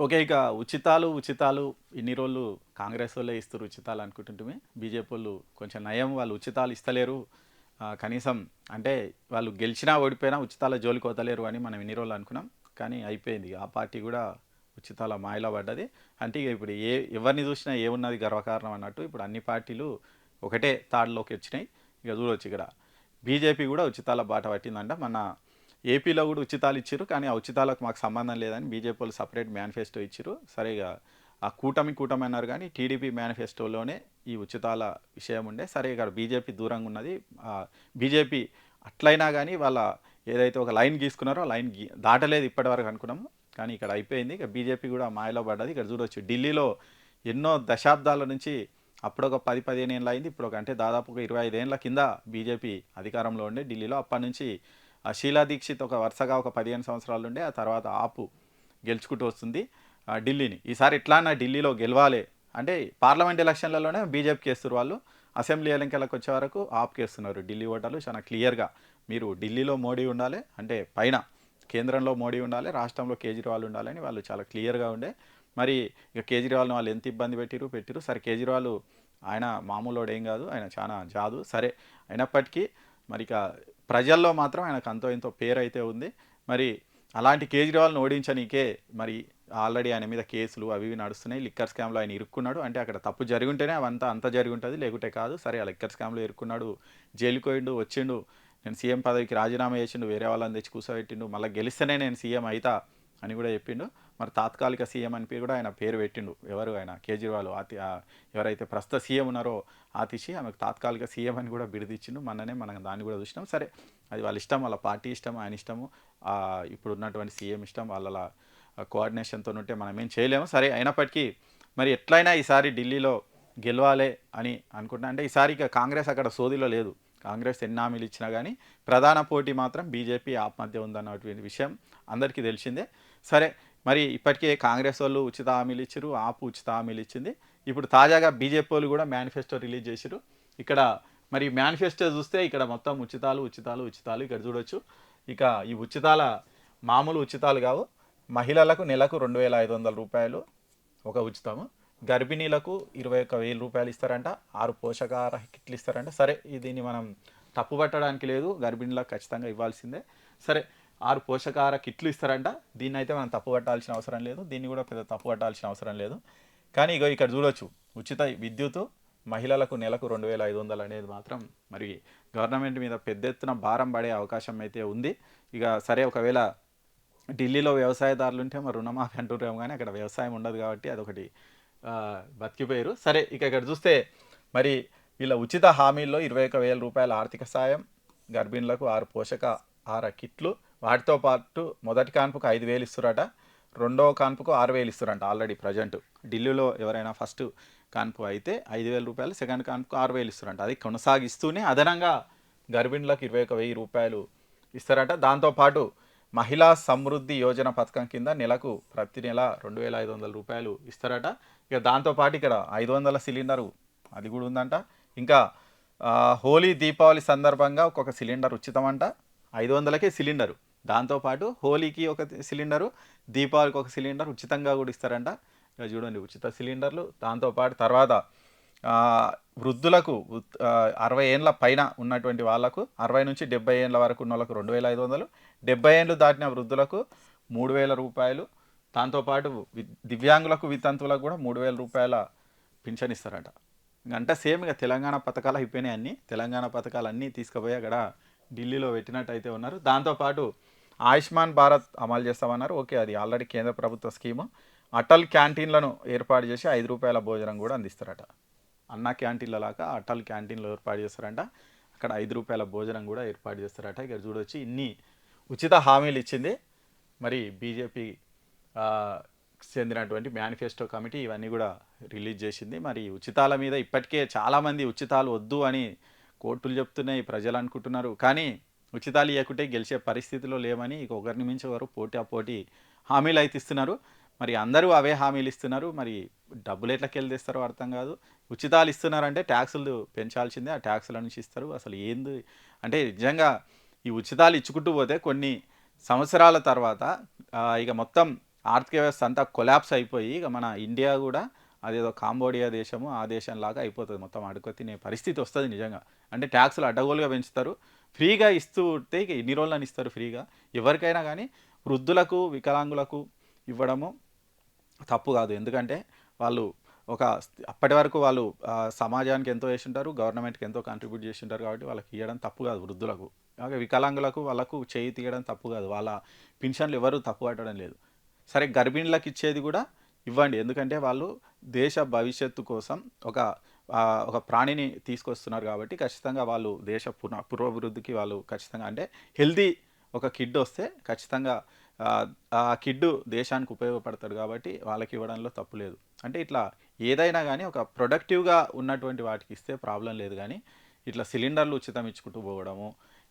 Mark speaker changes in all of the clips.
Speaker 1: Okay. ఇక ఉచితాలు ఇన్ని రోజులు కాంగ్రెస్ వోళ్ళే ఇస్తుర్రు ఉచితాలు అనుకుంటుంటిమి. బీజేపీ కొంచెం నయం వాళ్ళు ఉచితాలు ఇస్తలేరు. కనీసం అంటే వాళ్ళు గెలిచినా, ఓడిపోయినా ఉచితాల జోలికి పోతలేరు అని మనం ఇన్ని రోజులు అనుకున్నాం. కానీ అయిపోయింది. ఆ పార్టీ కూడా ఉచితాల మాయలో పడ్డది. అంటే ఇక ఇప్పుడు ఎవరిని చూసినా ఏమున్నది గర్వకారణం అన్నట్టు ఇప్పుడు అన్ని పార్టీలు ఒకటే తాడులోకి వచ్చినాయి. ఇక చూడొచ్చు ఇక్కడ బీజేపీ కూడా ఉచితాల బాట పట్టిందంట. మన ఏపీలో కూడా ఉచితాలు ఇచ్చారు, కానీ ఆ ఉచితాలకు మాకు సంబంధం లేదని బీజేపీ వాళ్ళు సపరేట్ మేనిఫెస్టో ఇచ్చారు. సరే ఇక ఆ కూటమి అన్నారు, కానీ టీడీపీ మేనిఫెస్టోలోనే ఈ ఉచితాల విషయం ఉండే. సరే ఇక్కడ బీజేపీ దూరంగా ఉన్నది. బీజేపీ అట్లయినా కానీ వాళ్ళ ఏదైతే ఒక లైన్ గీసుకున్నారో ఆ లైన్ దాటలేదు ఇప్పటివరకు అనుకున్నాము. కానీ ఇక్కడ అయిపోయింది. ఇక బీజేపీ కూడా మాయలో పడ్డది. ఇక్కడ చూడవచ్చు ఢిల్లీలో ఎన్నో దశాబ్దాల నుంచి అప్పుడు ఒక 10-15 ఏళ్ళు అయింది. ఇప్పుడు ఒక అంటే దాదాపు ఒక 25 ఏళ్ళ కింద బీజేపీ అధికారంలో ఉండే ఢిల్లీలో. అప్పటి నుంచి ఆ షీలా దీక్షిత్ ఒక వరుసగా ఒక 15 సంవత్సరాలు ఉండే. ఆ తర్వాత ఆపు గెలుచుకుంటూ వస్తుంది ఢిల్లీని. ఈసారి ఎట్లా ఢిల్లీలో గెలవాలి అంటే పార్లమెంట్ ఎలక్షన్లలోనే బీజేపీకి వేస్తారు వాళ్ళు. అసెంబ్లీ ఎన్నికలకు వచ్చే వరకు ఆప్కి వేస్తున్నారు ఢిల్లీ ఓటర్లు చాలా క్లియర్గా. మీరు ఢిల్లీలో మోడీ ఉండాలి, అంటే పైన కేంద్రంలో మోడీ ఉండాలి, రాష్ట్రంలో కేజ్రీవాల్ ఉండాలని వాళ్ళు చాలా క్లియర్గా ఉండే. మరి ఇక కేజ్రీవాల్ని వాళ్ళు ఎంత ఇబ్బంది పెట్టిరు. సరే కేజ్రీవాల్ ఆయన మామూలుడు ఏం కాదు, ఆయన చాలా జాదు. సరే అయినప్పటికీ మరి ఇక ప్రజల్లో మాత్రం ఆయనకు అంతో ఇంతో పేరు అయితే ఉంది. మరి అలాంటి కేజ్రీవాల్ని ఓడించనీకే మరి ఆల్రెడీ ఆయన మీద కేసులు అవి ఇవి నడుస్తున్నాయి. లిక్కర్ స్కామ్లో ఆయన ఇరుక్కున్నాడు. అంటే అక్కడ తప్పు జరిగి ఉంటేనే అంత జరిగి ఉంటుంది, లేకుంటే కాదు. సరే ఆ లిక్కర్ స్కామ్లో ఇరుక్కున్నాడు, జైలుకి పోయిండు, వచ్చిండు, నేను సీఎం పదవికి రాజీనామా చేసిండు, వేరే వాళ్ళని తెచ్చి కూర్చోబెట్టిండు, మళ్ళీ గెలిస్తేనే నేను సీఎం అవుతా అని కూడా చెప్పిండు. మరి తాత్కాలిక సీఎం అని కూడా ఆయన పేరు పెట్టిండు. ఎవరు ఆయన కేజ్రీవాల్ ఎవరైతే ప్రస్తుత సీఎం ఉన్నారో ఆతిషి ఆమెకు తాత్కాలిక సీఎం అని కూడా బిరుదిచ్చిండు. మనం దాన్ని కూడా చూసినాం. సరే అది వాళ్ళ ఇష్టం, వాళ్ళ పార్టీ ఇష్టం, ఆయన ఇష్టము, ఇప్పుడు ఉన్నటువంటి సీఎం ఇష్టం. వాళ్ళ కోఆర్డినేషన్తో ఉంటే మనం ఏం చేయలేము. సరే అయినప్పటికీ మరి ఎట్లయినా ఈసారి ఢిల్లీలో గెలవాలి అని అనుకుంటున్నా. అంటే ఈసారి ఇక కాంగ్రెస్ అక్కడ సోదిలో లేదు. కాంగ్రెస్ ఎన్ని హామీలు ఇచ్చినా కానీ ప్రధాన పోటీ మాత్రం బీజేపీ ఆప్ మధ్య ఉందన్నటువంటి విషయం అందరికీ తెలిసిందే. సరే మరి ఇప్పటికే కాంగ్రెస్ వాళ్ళు ఉచిత హామీలు ఇచ్చారు, ఆపు ఉచిత హామీలు ఇచ్చింది. ఇప్పుడు తాజాగా బీజేపీ వాళ్ళు కూడా మేనిఫెస్టో రిలీజ్ చేశారు. ఇక్కడ మరి మేనిఫెస్టో చూస్తే ఇక్కడ మొత్తం ఉచితాలు ఇక్కడ చూడొచ్చు. ఇక ఈ ఉచితాల మామూలు ఉచితాలు కావు. మహిళలకు నెలకు 2,500 రూపాయలు ఒక ఉచితము, గర్భిణీలకు 21,000 రూపాయలు ఇస్తారంట, 6 పోషకాహార కిట్లు ఇస్తారంట. సరే దీన్ని మనం తప్పు పట్టడానికి లేదు, గర్భిణీలకు ఖచ్చితంగా ఇవ్వాల్సిందే. సరే 6 పోషకాహార కిట్లు ఇస్తారంట, దీన్ని అయితే మనం తప్పు పట్టాల్సిన అవసరం లేదు, దీన్ని కూడా పెద్ద తప్పు పట్టాల్సిన అవసరం లేదు. కానీ ఇగో ఇక్కడ చూడొచ్చు ఉచిత విద్యుత్ మహిళలకు నెలకు 2,500 అనేది మాత్రం మరి గవర్నమెంట్ మీద పెద్ద ఎత్తున భారం పడే అవకాశం అయితే ఉంది. ఇక సరే ఒకవేళ ఢిల్లీలో వ్యవసాయదారులు ఉంటే మరి రుణమాఫీ అంటున్నారేమో, కానీ అక్కడ వ్యవసాయం ఉండదు కాబట్టి అదొకటి బతికిపోయారు. సరే ఇక ఇక్కడ చూస్తే మరి వీళ్ళ ఉచిత హామీల్లో 21,000 రూపాయల ఆర్థిక సాయం, గర్భిణులకు 6 పోషకాహార కిట్లు, వాటితో పాటు మొదటి కాన్పుకు 5,000 ఇస్తురట, రెండవ కాన్పుకు 6,000 ఇస్తురంట. ఆల్రెడీ ప్రజెంట్ ఢిల్లీలో ఎవరైనా ఫస్ట్ కాన్పు అయితే 5,000 రూపాయలు, సెకండ్ కాన్పుకు 6,000 ఇస్తురంట. అది కొనసాగిస్తూనే అదనంగా గర్భిణులకు 21,000 రూపాయలు ఇస్తారట. దాంతోపాటు మహిళా సమృద్ధి యోజన పథకం కింద నెలకు ప్రతి నెల 2,500 రూపాయలు ఇస్తారట. ఇక దాంతోపాటు ఇక్కడ 500 సిలిండరు అది కూడా ఉందంట. ఇంకా హోలీ దీపావళి సందర్భంగా ఒక్కొక్క సిలిండర్ ఉచితం అంట, 500కే సిలిండరు. దాంతోపాటు హోలీకి ఒక సిలిండరు, దీపావళికి ఒక సిలిండర్ ఉచితంగా కూడా ఇస్తారంట. ఇక చూడండి ఉచిత సిలిండర్లు. దాంతోపాటు తర్వాత వృద్ధులకు 60 ఏళ్ళ పైన ఉన్నటువంటి వాళ్ళకు, 60 నుంచి 70 ఏళ్ళ వరకు ఉన్న వాళ్ళకు 2,500, 70 ఏళ్ళు దాటిన వృద్ధులకు 3,000 రూపాయలు. దాంతోపాటు దివ్యాంగులకు వితంతువులకు కూడా 3,000 రూపాయల పింఛన్ ఇస్తారట. అంటే సేమ్ ఇక తెలంగాణ పథకాలు అయిపోయినాయి అన్నీ. తెలంగాణ పథకాలు అన్నీ తీసుకుపోయి అక్కడ ఢిల్లీలో పెట్టినట్టు అయితే ఉన్నారు. దాంతోపాటు ఆయుష్మాన్ భారత్ అమలు చేస్తామన్నారు. ఓకే, అది ఆల్రెడీ కేంద్ర ప్రభుత్వ స్కీము. అటల్ క్యాంటీన్లను ఏర్పాటు చేసి 5 రూపాయల భోజనం కూడా అందిస్తారట. అన్న క్యాంటీన్ల లాగా అటల్ క్యాంటీన్లు ఏర్పాటు చేస్తారంట. అక్కడ 5 రూపాయల భోజనం కూడా ఏర్పాటు చేస్తారట. ఇక్కడ చూడొచ్చు ఇన్ని ఉచిత హామీలు ఇచ్చింది మరి బీజేపీ చెందినటువంటి మేనిఫెస్టో కమిటీ ఇవన్నీ కూడా రిలీజ్ చేసింది. మరి ఉచితాల మీద ఇప్పటికే చాలామంది ఉచితాలు వద్దు అని కోర్టులు చెప్తున్నాయి, ప్రజలు అనుకుంటున్నారు. కానీ ఉచితాలు ఇవ్వకుంటే గెలిచే పరిస్థితిలో లేవని ఇక ఒకరిని మించి ఒకరు పోటీ హామీలు అయితే ఇస్తున్నారు. మరి అందరూ అవే హామీలు ఇస్తున్నారు. మరి డబ్బులు ఎట్లకెళ్ళి తెస్తారో అర్థం కాదు. ఉచితాలు ఇస్తున్నారంటే ట్యాక్సులు పెంచాల్సిందే, ఆ ట్యాక్సుల నుంచి ఇస్తారు. అసలు ఏంది అంటే నిజంగా ఈ ఉచితాలు ఇచ్చుకుంటూ పోతే కొన్ని సంవత్సరాల తర్వాత ఇక మొత్తం ఆర్థిక వ్యవస్థ అంతా కొలాప్స్ అయిపోయి ఇక మన ఇండియా కూడా అదేదో కాంబోడియా దేశము ఆ దేశంలాగా అయిపోతుంది, మొత్తం అడుగు తినే పరిస్థితి వస్తుంది నిజంగా. అంటే ట్యాక్సులు అడ్డగోలుగా పెంచుతారు, ఫ్రీగా ఇస్తూ ఉంటే ఇక ఎన్ని రోజులని ఇస్తారు ఫ్రీగా ఎవరికైనా కానీ. వృద్ధులకు వికలాంగులకు ఇవ్వడము తప్పు కాదు, ఎందుకంటే వాళ్ళు అప్పటి వరకు వాళ్ళు సమాజానికి ఎంతో చేసింటారు, గవర్నమెంట్కి ఎంతో కాంట్రిబ్యూట్ చేసింటారు, కాబట్టి వాళ్ళకి ఇవ్వడం తప్పు కాదు వృద్ధులకు. అలాగే వికలాంగులకు వాళ్ళకు చేయి తీయడం తప్పు కాదు, వాళ్ళ పెన్షన్లు ఎవరు తప్పు పట్టడం లేదు. సరే గర్భిణులకు ఇచ్చేది కూడా ఇవ్వండి, ఎందుకంటే వాళ్ళు దేశ భవిష్యత్తు కోసం ఒక ప్రాణిని తీసుకొస్తున్నారు కాబట్టి ఖచ్చితంగా వాళ్ళు దేశ పురోభివృద్ధికి వాళ్ళు ఖచ్చితంగా, అంటే హెల్దీ ఒక కిడ్ వస్తే ఖచ్చితంగా ఆ కిడ్ దేశానికి ఉపయోగపడతాడు కాబట్టి వాళ్ళకి ఇవ్వడంలో తప్పు లేదు. అంటే ఇట్లా ఏదైనా కానీ ఒక ప్రొడక్టివ్గా ఉన్నటువంటి వాటికి ఇస్తే ప్రాబ్లం లేదు, కానీ ఇట్లా సిలిండర్లు ఉచితం ఇచ్చుకుంటూ పోవడము,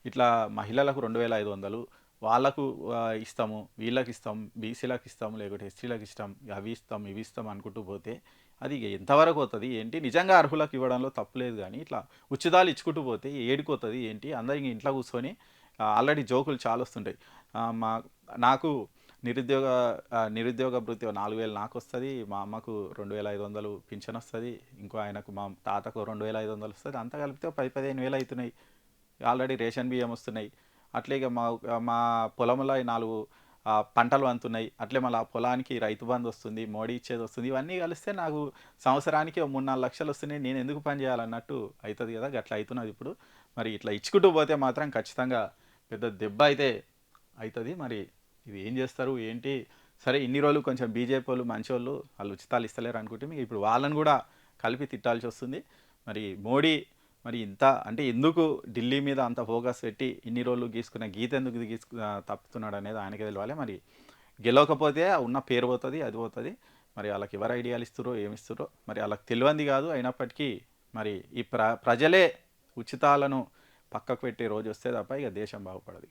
Speaker 1: ఇట్లా మహిళలకు 2500 వాళ్ళకు ఇస్తాము, వీళ్ళకి ఇస్తాం, బీసీలకు ఇస్తాం, లేకపోతే ఎస్సీలకు ఇస్తాం, అవి ఇస్తాం ఇవి ఇస్తాం అనుకుంటూ పోతే అది ఎంతవరకు అవుతుంది ఏంటి? నిజంగా అర్హులకు ఇవ్వడంలో తప్పు లేదు, కానీ ఇట్లా ఉచితాలు ఇచ్చుకుంటూ పోతే ఏడుకోతుంది ఏంటి? అందరికి ఇంట్లో కూర్చొని ఆల్రెడీ జోకులు చాలా వస్తుంటాయి. నాకు నిరుద్యోగ భృతి 4000 నాకు వస్తుంది, మా అమ్మకు 2500 పింఛన్ వస్తుంది, ఇంకో ఆయనకు మా తాతకు 2500 వస్తుంది, అంతా కలిపితే 10-15 వేలు అవుతున్నాయి. ఆల్రెడీ రేషన్ బియ్యం వస్తున్నాయి. అట్లే ఇక మా పొలంలో 4 పంటలు వంతున్నాయి, అట్లే మళ్ళీ ఆ పొలానికి రైతు బంధు వస్తుంది, మోడీ ఇచ్చేది వస్తుంది. ఇవన్నీ కలిస్తే నాకు సంవత్సరానికి 3-4 లక్షలు వస్తున్నాయి, నేను ఎందుకు పని చేయాలన్నట్టు అవుతుంది కదా. అట్లా అవుతున్నది ఇప్పుడు. మరి ఇట్లా ఇచ్చుకుంటూ పోతే మాత్రం ఖచ్చితంగా పెద్ద దెబ్బ అయితే అవుతుంది. మరి ఇది ఏం చేస్తారు ఏంటి? సరే ఇన్ని రోజులు కొంచెం బీజేపీ వాళ్ళు మంచోళ్ళు, వాళ్ళు ఉచితాలు ఇస్తలేరు అనుకుంటే మీకు ఇప్పుడు వాళ్ళని కూడా కలిపి తిట్టాల్సి వస్తుంది. మరి మోడీ మరి ఇంత అంటే ఎందుకు ఢిల్లీ మీద అంత ఫోకస్ పెట్టి ఇన్ని రోజులు గీసుకున్న గీత ఎందుకు తప్పుతున్నాడు అనేది ఆయనకే తెలియాలి. మరి గెలవకపోతే ఉన్న పేరు పోతుంది, అది పోతుంది. మరి వాళ్ళకి ఎవరు ఐడియాలు ఇస్తారో ఏమిస్తారో మరి వాళ్ళకి తెలియంది కాదు. అయినప్పటికీ మరి ఈ ప్రజలే ఉచితాలను పక్కకు పెట్టే రోజు వస్తే తప్ప ఇక దేశం బాగుపడదు.